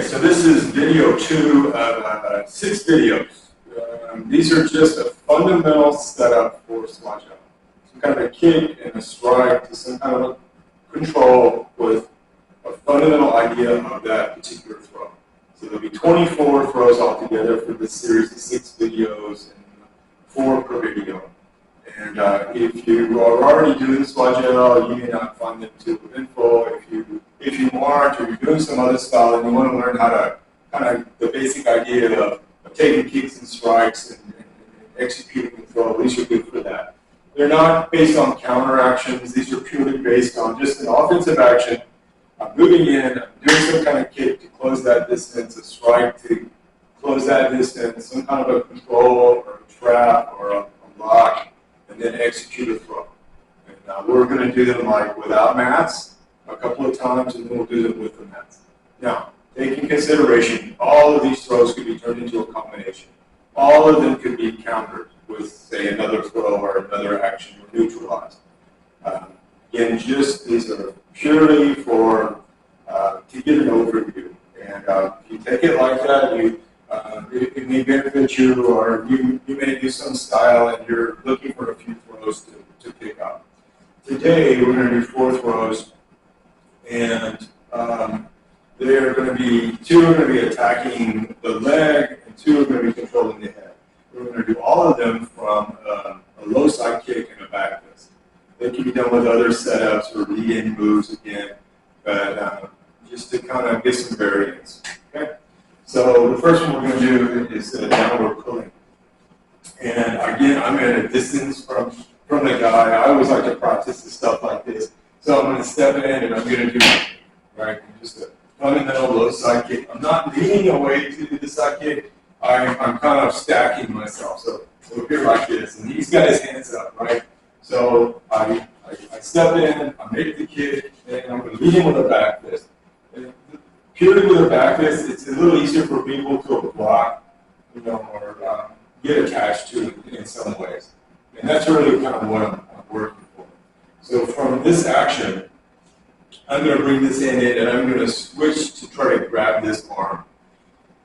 so this is video 2 of 6 videos. These are just a fundamental setup for Shuai. Some kind of a kick and a strike to some kind of a control with a fundamental idea of that particular throw. So there'll be 24 throws altogether for this series of 6 videos and 4 per video. And if you are already doing Shuai, you may not find them too eventful. If you aren't, or you're doing some other style and you want to learn how to kind of the basic idea of taking kicks and strikes and executing the throw, at least you're good for that. They're not based on counter actions. These are purely based on just an offensive action. I'm moving in, I'm doing some kind of kick to close that distance, a strike to close that distance, some kind of a control or a trap or a block, and then execute a throw. And we're going to do them like without mats a couple of times, and then we'll do them with the mats. Now, take in consideration, all of these throws could be turned into a combination. All of them could be countered with, say, another throw or another action or neutralized. Again, just these are purely for to get an overview. And if you take it like that, it may benefit you, or you may do some style and you're looking for a few throws to pick up. Today, we're going to do 4 throws, and they're going to be, 2 are going to be attacking the leg, and 2 are going to be controlling the head. We're going to do all of them from a low side kick and a back fist. They can be done with other setups or lead-in moves again, but just to kind of get some variance. Okay? So the first one we're going to do is a downward pulling. And again, I'm at a distance from the guy. I always like to practice the stuff like this. So I'm going to step in and I'm going to do right, just a fundamental low side kick. I'm not leaning away to do the side kick. I'm kind of stacking myself. So here like this, and he's got his hands up, right? So I step in, I make the kick, and I'm going to lead him with a back fist. Purely with a back fist, it's a little easier for people to block, or get attached to in some ways. And that's really kind of what I'm working for. So from this action, I'm going to bring this hand in, and I'm going to switch to try to grab this arm.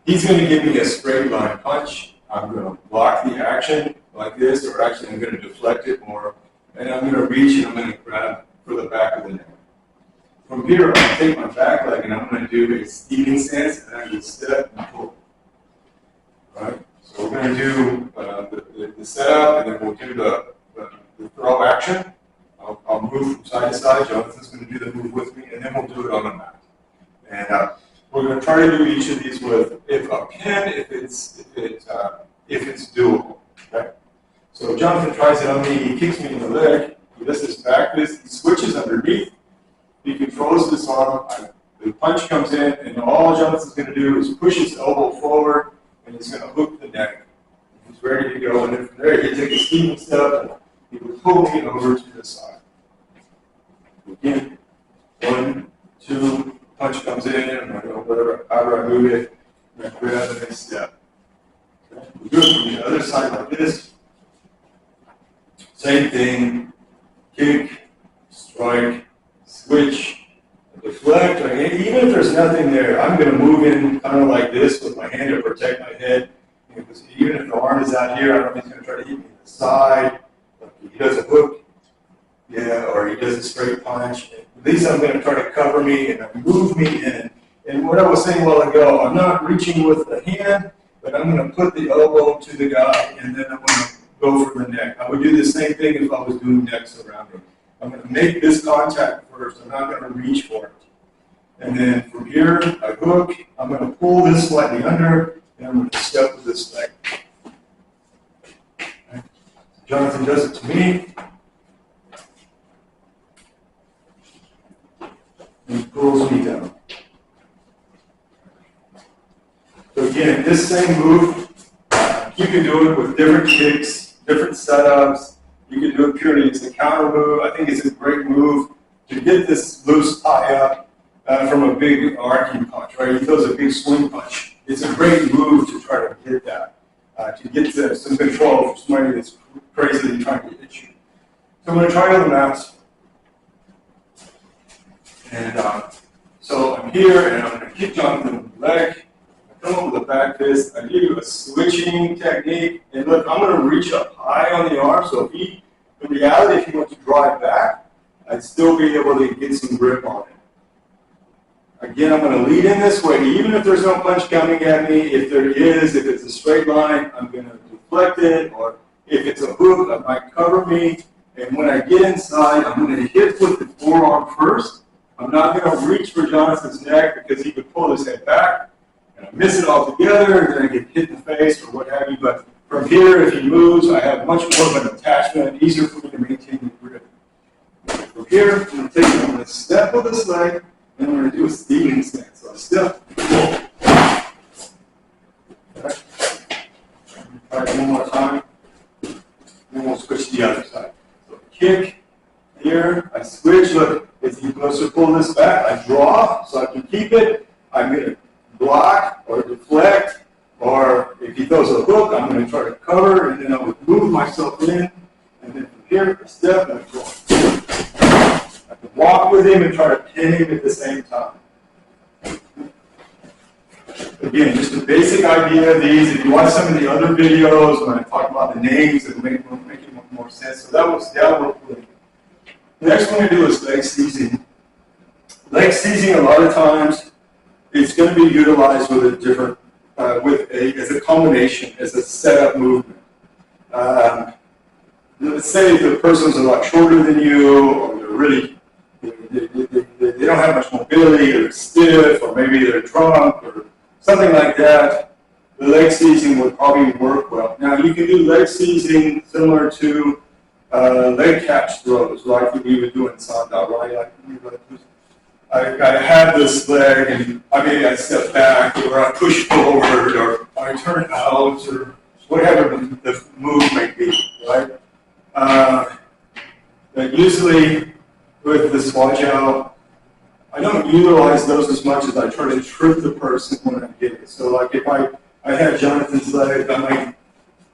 He's going to give me a straight line punch. I'm going to block the action like this, or actually I'm going to deflect it more. And I'm going to reach and I'm going to grab for the back of the neck. From here, I'm going to take my back leg and I'm going to do a steaming stance, and I'm going to step and pull. All right? So we're going to do the setup, and then we'll do the throw action. I'll move from side to side. Jonathan's going to do the move with me, and then we'll do it on the mat. And we're going to try to do each of these with a pin if it's doable. Okay? So Jonathan tries it on me. He kicks me in the leg. He does his back fist. He switches underneath. He controls this arm. The punch comes in, and all Jonathan's going to do is push his elbow forward, and he's going to hook the neck. He's ready to go, and then from there, he takes a steaming step, and he will pull me over to the side. Again, 1, 2, punch comes in, and I go whatever, however I move it, and I grab the next step. Okay. We do it from the other side like this. Same thing, kick, strike, switch, deflect. Even if there's nothing there, I'm going to move in kind of like this with my hand to protect my head. Because even if the arm is out here, I don't know if he's going to try to hit me in the side. He does a hook, or he does a straight punch. At least I'm going to try to cover me and move me in. And what I was saying a while ago, I'm not reaching with the hand, but I'm going to put the elbow to the guy, and then I'm going to go for the neck. I would do the same thing if I was doing neck surrounding. I'm going to make this contact first. I'm not going to reach for it. And then from here, I hook. I'm going to pull this slightly under, and I'm going to step with this leg. Okay. Jonathan does it to me. He pulls me down. So again, this same move, you can do it with different kicks, different setups. You can do it purely as a counter move. I think it's a great move to get this loose tie up from a big arcing punch, right? He throws a big swing punch. It's a great move to try to get that, to get some control from somebody that's crazily trying to hit you. So I'm going to try on the mats. And so I'm here, and I'm going to kick Jonathan in the leg, I come up with a back fist, I do a switching technique, and look, I'm going to reach up high on the arm, so if he, in reality, if he wants to drive back, I'd still be able to get some grip on it. Again, I'm going to lead in this way, even if there's no punch coming at me. If there is, if it's a straight line, I'm going to deflect it, or if it's a hook, that might cover me. And when I get inside, I'm going to hit with the forearm first. I'm not going to reach for Jonathan's neck because he could pull his head back, and I miss it altogether, and then I get hit in the face or what have you. But from here, if he moves, I have much more of an attachment, easier for me to maintain the grip. From here, I'm going to step with this leg, and I'm going to do a steaming stance. So I step, pull. Okay. Try it one more time. Then we'll switch to the other side. So kick, here, I switch. Look, as he goes to pull this back, I draw so I can keep it. I'm going to block or deflect, or if he throws a hook, I'm going to try to cover, and then I would move myself in, and then from here, I step and I draw. I can walk with him and try to pin him at the same time. Again, just a basic idea of these. If you watch some of the other videos when I talk about the names, it'll make it more sense. So that was really. The next one to do is leg seizing. Leg seizing, a lot of times, it's going to be utilized with a different, as a combination, as a setup movement. Let's say the person's a lot shorter than you, or they're really, they don't have much mobility, or they're stiff, or maybe they're drunk, or something like that. The leg seizing would probably work well. Now, you can do leg seizing similar to leg catch throws, like we would do in Sanda, right? I have this leg, and maybe I step back, or I push forward, or I turn out, or whatever the move may be, right? But usually, with the Chiao, I don't utilize those as much as I try to trip the person when I get it. So, like if I have Jonathan's leg, I might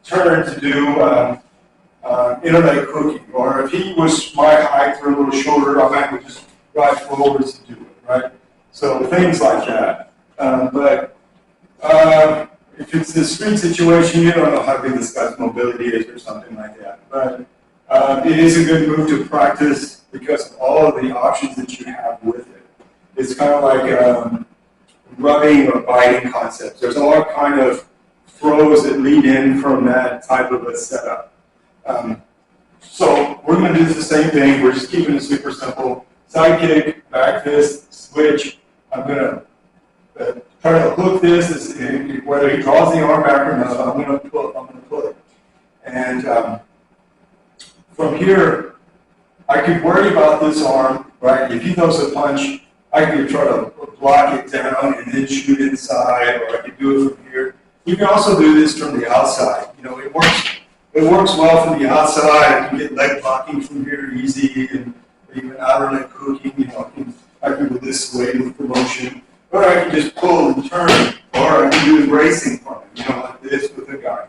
turn to do interleg hooking, or if he was my height or a little shorter, I might just drive forward to do it, right? So things like that. But if it's a street situation, you don't know how big this guy's mobility is or something like that. But it is a good move to practice because of all of the options that you have with it. It's kind of like rubbing or biting concepts. There's all kind of throws that lead in from that type of a setup. So we're going to do the same thing. We're just keeping it super simple. Side kick, back fist, switch. I'm going to try to hook this. Whether he draws the arm back or not, I'm going to pull it. And from here, I could worry about this arm, right? If he throws a punch, I could try to block it down and then shoot inside, or I could do it from here. You can also do this from the outside. You know, it works well from the outside. I can get leg blocking from here easy, and even outer leg hooking. You know, I can do this way with the motion, or I can just pull and turn, or I can do embracing from it. You know, like this with a guy.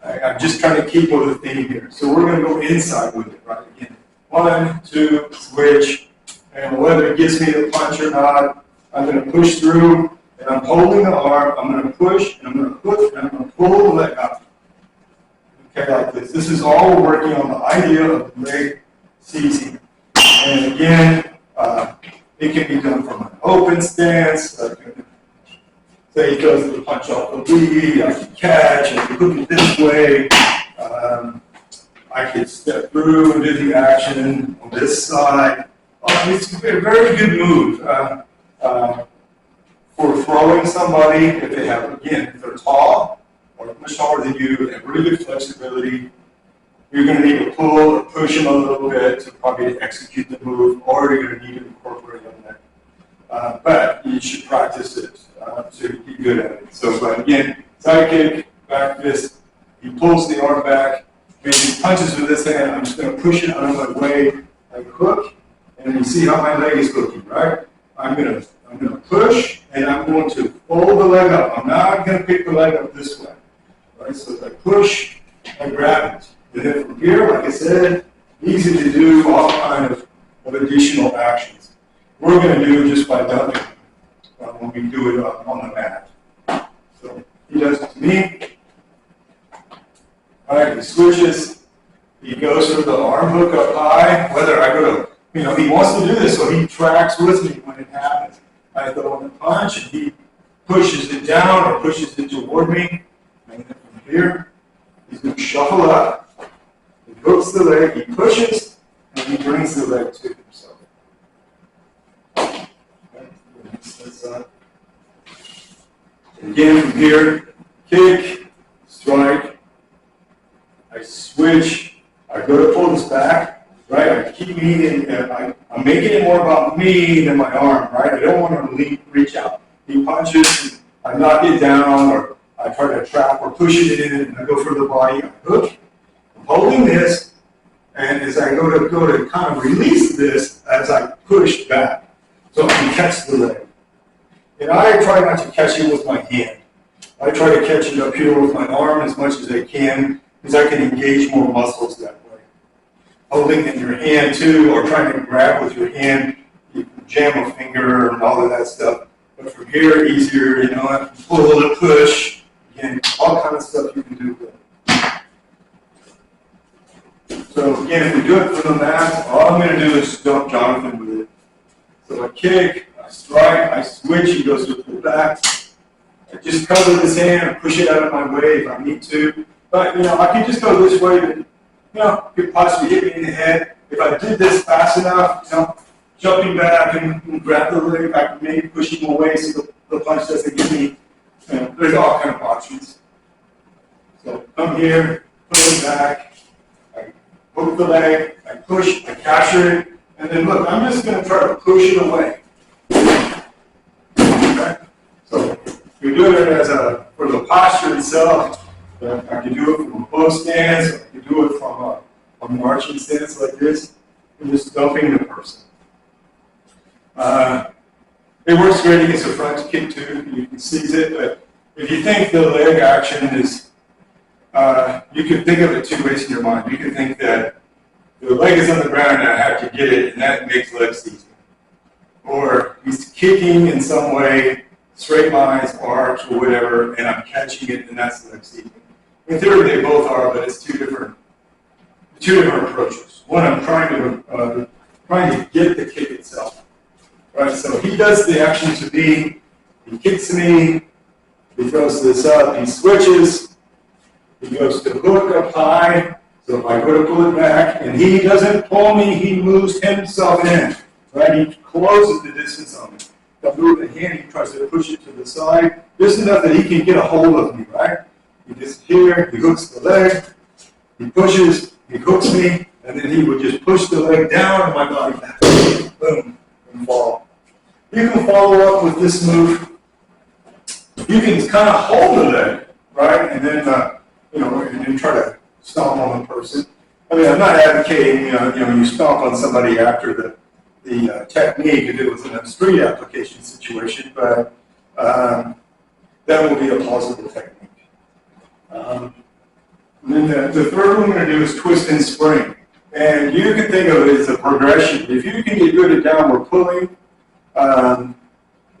I'm just trying to keep with the theme here. So we're going to go inside with it, right? Again, 1, 2, switch, and whether it gets me the punch or not, I'm going to push through, and I'm holding the arm. I'm going to push, and I'm going to push, and I'm going to pull the leg up. Okay, like this. This is all we're working on, the idea of leg seizing. And again, it can be done from an open stance. Say he goes to the punch off the lead, I can catch, I can hook it this way. I can step through and do the action on this side. It's a very good move for throwing somebody if they have, again, if they're tall or much taller than you, they have really good flexibility. You're going to need to pull or push them a little bit to probably execute the move, or you're going to need to incorporate on that. But you should practice it so you get good at it. So, but again, side kick, back fist, he pulls the arm back, and he punches with this hand. I'm just going to push it out of my way, like hook, and you see how my leg is hooking, right? I'm going to push, and I'm going to fold the leg up. I'm not going to pick the leg up this way, right? So as I push, I grab it. And then from here, like I said, easy to do all kind of additional actions. We're going to do just by dumping. when we do it on the mat. So he does it to me. All right, he switches. He goes for the arm hook up high. Whether I go to, he wants to do this, so he tracks with me when it happens. I go on the punch, and he pushes it down or pushes it toward me. And then from here, he's going to shuffle up. He hooks the leg, he pushes, and he brings the leg to himself. Again, from here, kick, strike. I switch. I go to pull this back, right? I keep me I'm making it more about me than my arm, right? I don't want to reach out. He punches, I knock it down, or I try to trap or push it in, and I go for the body. I hook. I'm holding this, and as I go to kind of release this as I push back, so I can catch the leg. And I try not to catch it with my hand. I try to catch it up here with my arm as much as I can, because I can engage more muscles that way. Holding it in your hand too, or trying to grab with your hand, you can jam a finger and all of that stuff. But from here, easier, pull and push. Again, all kind of stuff you can do with it. So again, if we do it from the mat, all I'm going to do is dump Jonathan with it. So I kick, I strike, I switch, he goes to pull back. I just cover this hand and push it out of my way if I need to. But, I can just go this way, but, could possibly hit me in the head. If I did this fast enough, jumping back and grab the leg, I can maybe push him away so the punch doesn't get me. There's all kind of options. So come here, put it back, I hook the leg, I push, I capture it, and then look, I'm just going to try to push it away. Okay? So we're doing it for the posture itself. I can do it from a close stance, or I can do it from a marching stance like this, and just dumping the person. It works great against a front kick too. You can seize it, but if you think the leg action is, you can think of it two ways in your mind. You can think that the leg is on the ground and I have to get it, and that makes leg seizing. Or he's kicking in some way, straight lines, arch, or whatever, and I'm catching it, and that's leg seizing. In theory, they both are, but it's two different approaches. One, I'm trying to get the kick itself. Right, so he does the action to me, he kicks me, he throws this up, he switches, he goes to hook up high, so if I go to pull it back, and he doesn't pull me, he moves himself in, right, he closes the distance on me. If I move the hand, he tries to push it to the side, just enough that he can get a hold of me, right? He gets here, he hooks the leg, he pushes, he hooks me, and then he would just push the leg down and my body back, boom. And fall. You can follow up with this move. You can kind of hold the leg, right, and then and then try to stomp on the person. I mean, I'm not advocating you stomp on somebody after the technique if it was in a street application situation, but that will be a plausible technique. And then the third one we're going to do is twist and spring. And you can think of it as a progression. If you can get good at downward pulling,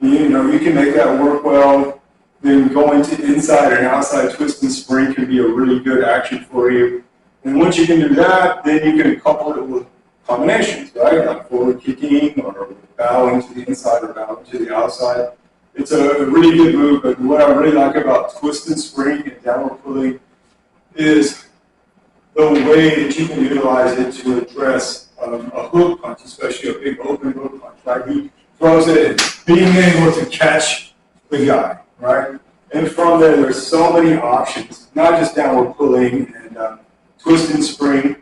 you can make that work well. Then going to inside and outside twist and spring can be a really good action for you. And once you can do that, then you can couple it with combinations, right? Like forward kicking or bowing to the inside or bowing to the outside. It's a really good move, but what I really like about twist and spring and downward pulling is the way that you can utilize it to address a hook punch, especially a big open hook punch, right? He throws it and being able to catch the guy, right? And from there's so many options, not just downward pulling and twist and spring,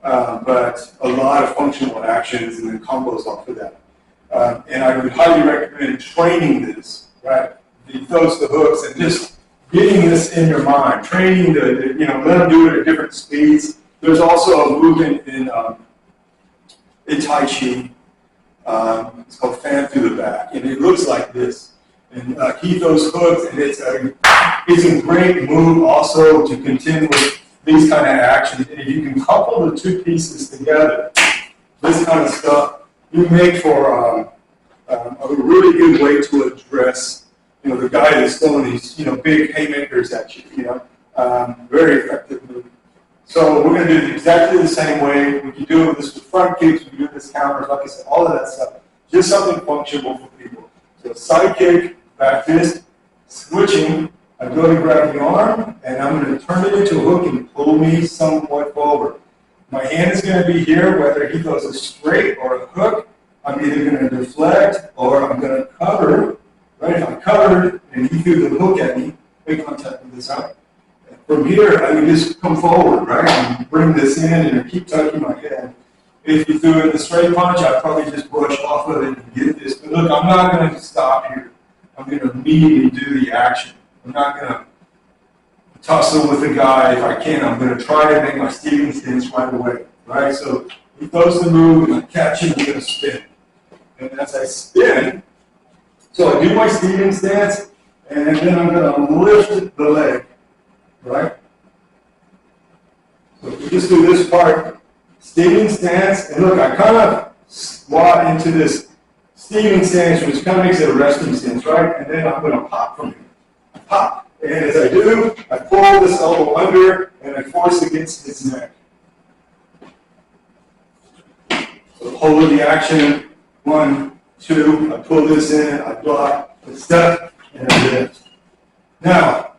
but a lot of functional actions and then combos off of that. And I would highly recommend training this, right? Those the hooks and just getting this in your mind, training let them do it at different speeds. There's also a movement in Tai Chi. It's called fan through the back, and it looks like this. And keep those hooks, and it's a great move also to contend with these kind of actions. And if you can couple the two pieces together, this kind of stuff, you make for a really good way to address, the guy that's throwing these, big haymakers at you, very effective move. So we're going to do it exactly the same way. We can do this with front kicks, we can do this counters, like I said, all of that stuff. Just something functional for people. So side kick, back fist, switching. I go to grab the arm, and I'm going to turn it into a hook and pull me somewhat forward. My hand is going to be here, whether he throws a straight or a hook. I'm either going to deflect or I'm going to cover. Right? If I covered and he threw the hook at me, make contact with this out. From here, I can just come forward, right? And bring this in and keep tucking my head. If you threw it the straight punch, I'd probably just brush off of it and get this. But look, I'm not going to stop here. I'm going to immediately do the action. I'm not going to tussle with the guy. If I can, I'm going to try to make my stealing stance right away, right? So he throws the move, and I catch him, I'm going to spin. And as I spin, so I do my stealing stance, and then I'm going to lift the leg, right? So if we just do this part, stealing stance, and look, I kind of squat into this stealing stance, which kind of makes it a resting stance, right? And then I'm going to pop from here. Pop. And as I do, I pull this elbow under, and I force against his neck. So hold the action. 1, 2, I pull this in, I block, I step, and I lift. Now,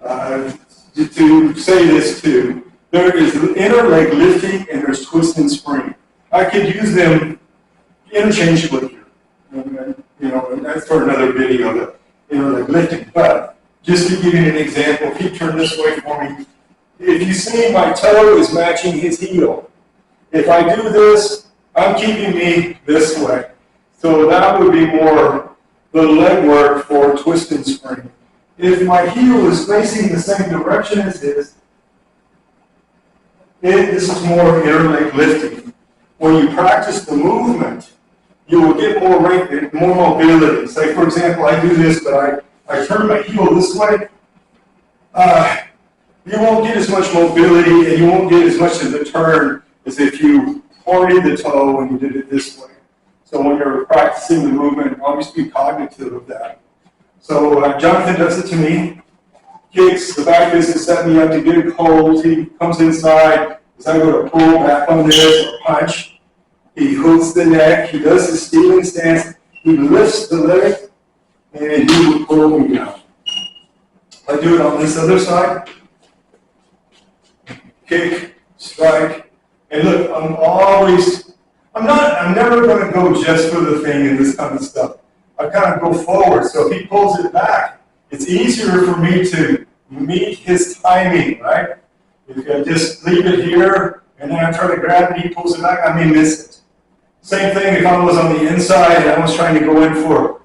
to say this too, there is inner leg lifting and there's twist and spring. I could use them interchangeably here. And that's for another video, the inner leg lifting. But just to give you an example, if you turn this way for me, if you see my toe is matching his heel. If I do this, I'm keeping me this way. So that would be more the leg work for twist and spring. If my heel is facing the same direction as his, this is more inner leg lifting. When you practice the movement, you will get more mobility. Say, for example, I do this, but I turn my heel this way. You won't get as much mobility, and you won't get as much of the turn as if you pointed the toe and you did it this way. So when you're practicing the movement, always be cognitive of that. So Jonathan does it to me. Kicks, the back fist is setting me up to get hold. He comes inside. As I go to pull back on this or punch, he hooks the neck. He does his stealing stance. He lifts the leg, and he will pull me down. I do it on this other side. Kick, strike, and look, I'm never going to go just for the thing and this kind of stuff. I kind of go forward, so if he pulls it back, it's easier for me to meet his timing, right? If I just leave it here, and then I try to grab it, he pulls it back, I may miss it. Same thing if I was on the inside and I was trying to go in for,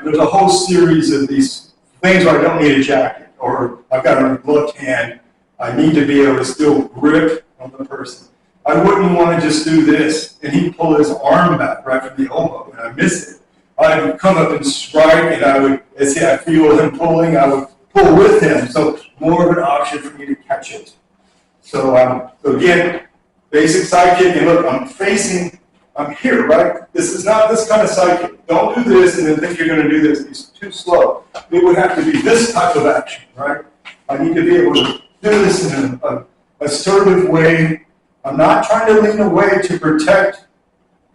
there's a whole series of these things where I don't need a jacket, or I've got a gloved hand. I need to be able to still grip on the person. I wouldn't want to just do this, and he'd pull his arm back right from the elbow, and I miss it. I would come up and strike, and I would, as I feel him pulling, I would pull with him. So more of an option for me to catch it. So again, basic side kick, and look, I'm here, right? This is not this kind of side kick. Don't do this and then think you're going to do this. It's too slow. It would have to be this type of action, right? I need to be able to do this in an assertive way. I'm not trying to lean away to protect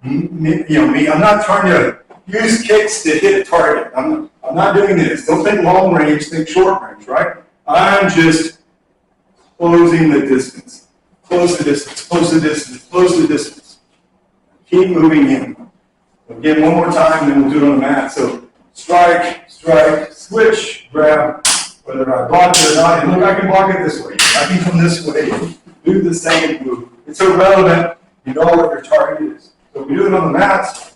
me. I'm not trying to use kicks to hit a target. I'm not doing this. Don't think long range, think short range, right? I'm just closing the distance. Close the distance, close the distance, close the distance. Keep moving in. Again, one more time, and then we'll do it on the mat. So strike, switch, grab, whether I block it or not. And look, I can block it this way. I can come this way, do the same move. It's irrelevant. You know what your target is. So we do it on the mat.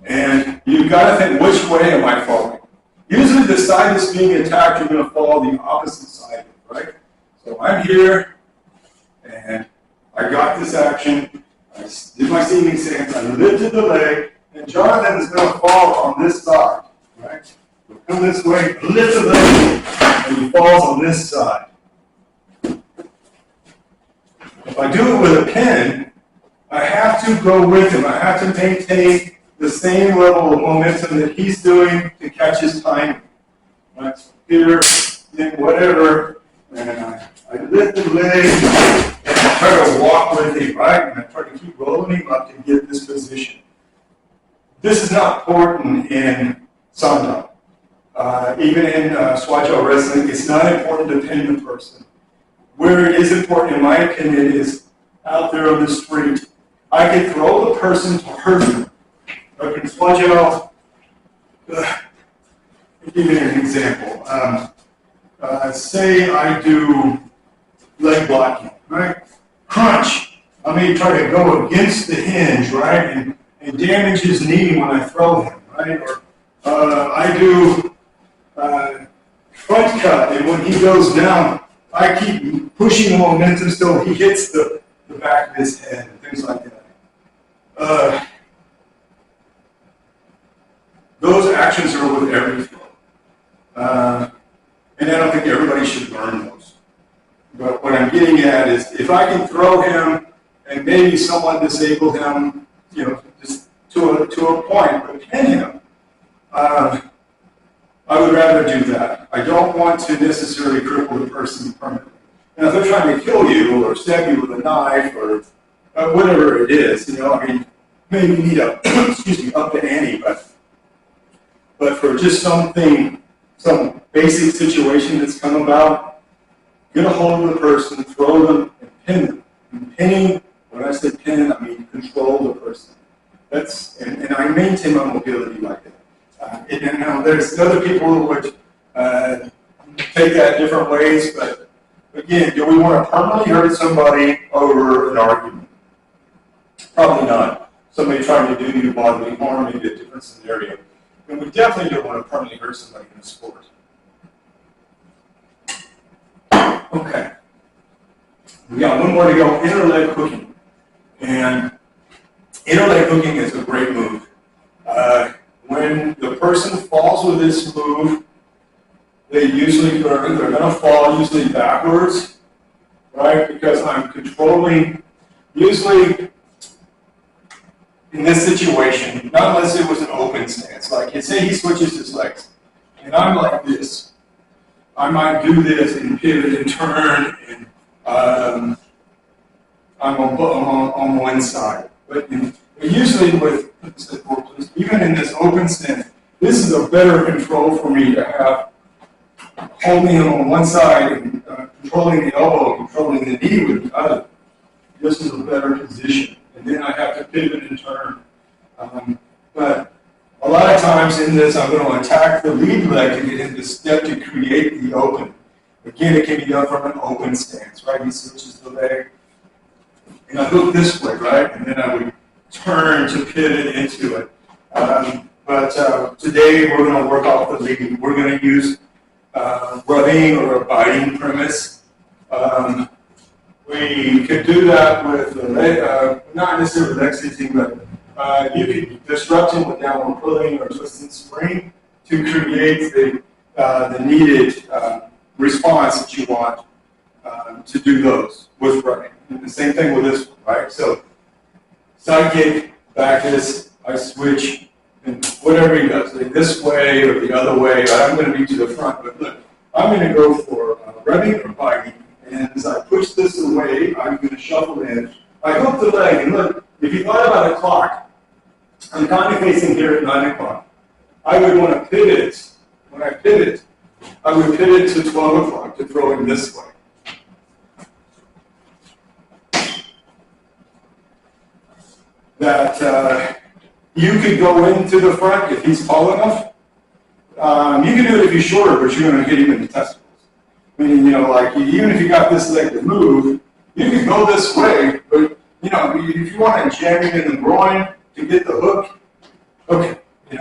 And you've got to think, which way am I falling? Usually the side that's being attacked, you're going to fall the opposite side, right? So I'm here, and I got this action. I did my seating stance. I lifted the leg, and Jonathan is going to fall on this side, right? He'll come this way, lift the leg, and he falls on this side. If I do it with a pin, I have to go with him. I have to maintain the same level of momentum that he's doing to catch his timing. Right? So here, then whatever, and I lift the leg, and I try to walk with him, right? And I try to keep rolling him up to get this position. This is not important in Samdo. Even in Shuai wrestling, it's not important to pin the person. Where it is important, in my opinion, is out there on the street. I can throw the person to hurt him. I can Shuai, I'll give you an example. Say I do leg blocking, right? Crunch. I may try to go against the hinge, right? And damage his knee when I throw him, right? Or I do front cut, and when he goes down, I keep pushing the momentum so he hits the back of his head and things like that. Those actions are with every throw. And I don't think everybody should learn those. But what I'm getting at is if I can throw him and maybe someone disable him, just to a point, but pin him, I would rather do that. I don't want to necessarily cripple the person permanently. Now, if they're trying to kill you or stab you with a knife or whatever it is, maybe you need a, up to ante, but for just some basic situation that's come about, get a hold of the person, throw them, and pin them. And pinning, when I say pin, I mean control the person. And I maintain my mobility like that. And now there's other people who would take that different ways, but again, do we want to permanently hurt somebody over an argument? Probably not. Somebody trying to do you bodily harm, maybe a different scenario. And we definitely don't want to permanently hurt somebody in a sport. Okay. We got one more to go, inner leg hooking. And inner leg hooking is a great move. When the person falls with this move, they're going to fall usually backwards, right? Because I'm controlling, usually in this situation, not unless it was an open stance. Like, say he switches his legs, and I'm like this. I might do this and pivot and turn, and I'm on one side. But usually with, even in this open stance, this is a better control for me to have holding him on one side and controlling the elbow, controlling the knee with the other. This is a better position. And then I have to pivot and turn. But a lot of times in this, I'm going to attack the lead leg to get him to step to create the open. Again, it can be done from an open stance, right? He switches the leg. And I hook this way, right? And then I would turn to pivot into it. But today we're going to work off the lead. We're going to use rubbing or a biting premise. We could do that with the leg, not necessarily leg stitching, but you could disrupt him with downward pulling or twisting spring to create the needed response that you want to do those with rubbing. And the same thing with this one, right? So side kick, back this, I switch, and whatever he does, like this way or the other way, I'm going to be to the front, but look, I'm going to go for rubbing or biting, and as I push this away, I'm going to shuffle in. I hook the leg, and look, if you thought about a clock, I'm kind of facing here at 9 o'clock. I would want to pivot. When I pivot, I would pivot to 12 o'clock to throw him this way. That you could go into the front if he's tall enough. You can do it if he's shorter, but you're going to hit him in the testicles. Meaning, like even if you got this leg to move, you could go this way, but if you want to jam him in the groin to get the hook, okay.